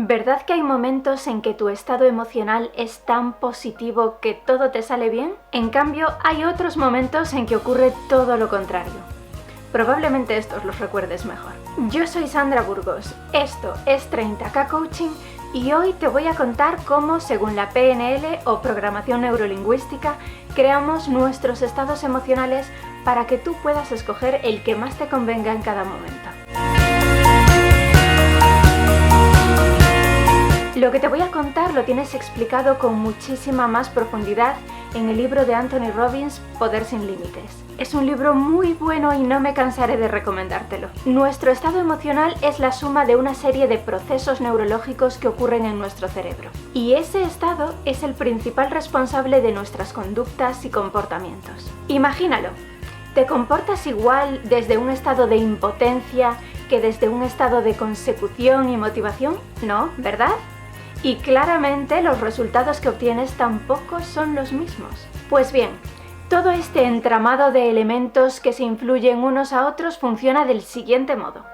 ¿Verdad que hay momentos en que tu estado emocional es tan positivo que todo te sale bien? En cambio, hay otros momentos en que ocurre todo lo contrario. Probablemente estos los recuerdes mejor. Yo soy Sandra Burgos, esto es 30K Coaching y hoy te voy a contar cómo, según la PNL o programación neurolingüística, creamos nuestros estados emocionales para que tú puedas escoger el que más te convenga en cada momento. Lo que te voy a contar lo tienes explicado con muchísima más profundidad en el libro de Anthony Robbins, Poder sin Límites. Es un libro muy bueno y no me cansaré de recomendártelo. Nuestro estado emocional es la suma de una serie de procesos neurológicos que ocurren en nuestro cerebro. Y ese estado es el principal responsable de nuestras conductas y comportamientos. Imagínalo, ¿te comportas igual desde un estado de impotencia que desde un estado de consecución y motivación? No, ¿verdad? Y claramente los resultados que obtienes tampoco son los mismos. Pues bien, todo este entramado de elementos que se influyen unos a otros funciona del siguiente modo.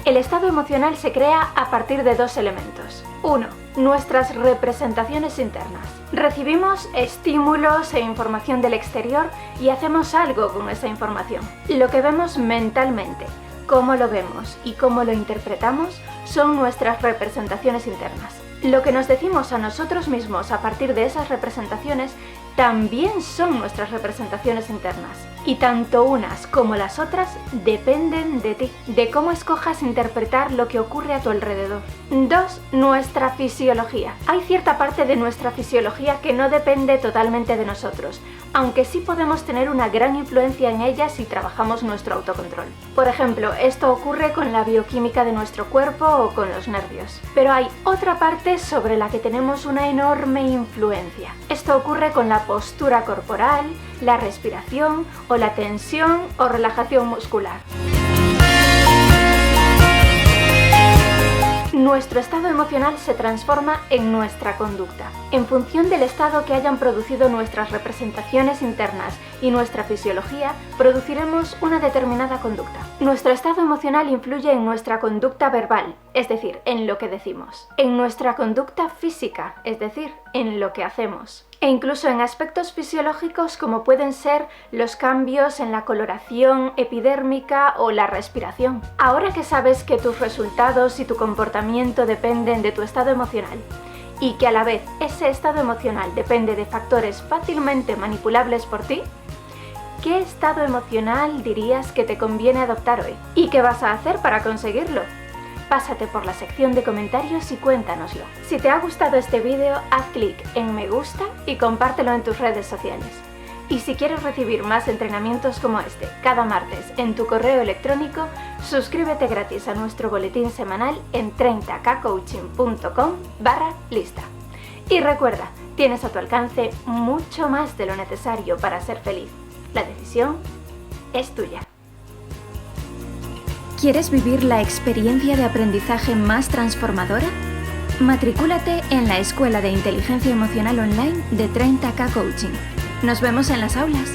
El estado emocional se crea a partir de dos elementos. 1. Nuestras representaciones internas. Recibimos estímulos e información del exterior y hacemos algo con esa información. Lo que vemos mentalmente, cómo lo vemos y cómo lo interpretamos son nuestras representaciones internas. Lo que nos decimos a nosotros mismos a partir de esas representaciones también son nuestras representaciones internas. Y tanto unas como las otras dependen de ti, de cómo escojas interpretar lo que ocurre a tu alrededor. 2. Nuestra fisiología. Hay cierta parte de nuestra fisiología que no depende totalmente de nosotros, aunque sí podemos tener una gran influencia en ella si trabajamos nuestro autocontrol. Por ejemplo, esto ocurre con la bioquímica de nuestro cuerpo o con los nervios. Pero hay otra parte sobre la que tenemos una enorme influencia. Esto ocurre con la postura corporal, la respiración o la tensión o relajación muscular. Nuestro estado emocional se transforma en nuestra conducta. En función del estado que hayan producido nuestras representaciones internas y nuestra fisiología, produciremos una determinada conducta. Nuestro estado emocional influye en nuestra conducta verbal, es decir, en lo que decimos, en nuestra conducta física, es decir, en lo que hacemos, e incluso en aspectos fisiológicos como pueden ser los cambios en la coloración epidérmica o la respiración. Ahora que sabes que tus resultados y tu comportamiento dependen de tu estado emocional, y que a la vez ese estado emocional depende de factores fácilmente manipulables por ti, ¿qué estado emocional dirías que te conviene adoptar hoy? ¿Y qué vas a hacer para conseguirlo? Pásate por la sección de comentarios y cuéntanoslo. Si te ha gustado este vídeo, haz clic en me gusta y compártelo en tus redes sociales. Y si quieres recibir más entrenamientos como este cada martes en tu correo electrónico, suscríbete gratis a nuestro boletín semanal en 30kcoaching.com/lista. Y recuerda, tienes a tu alcance mucho más de lo necesario para ser feliz. La decisión es tuya. ¿Quieres vivir la experiencia de aprendizaje más transformadora? Matricúlate en la Escuela de Inteligencia Emocional Online de 30K Coaching. Nos vemos en las aulas.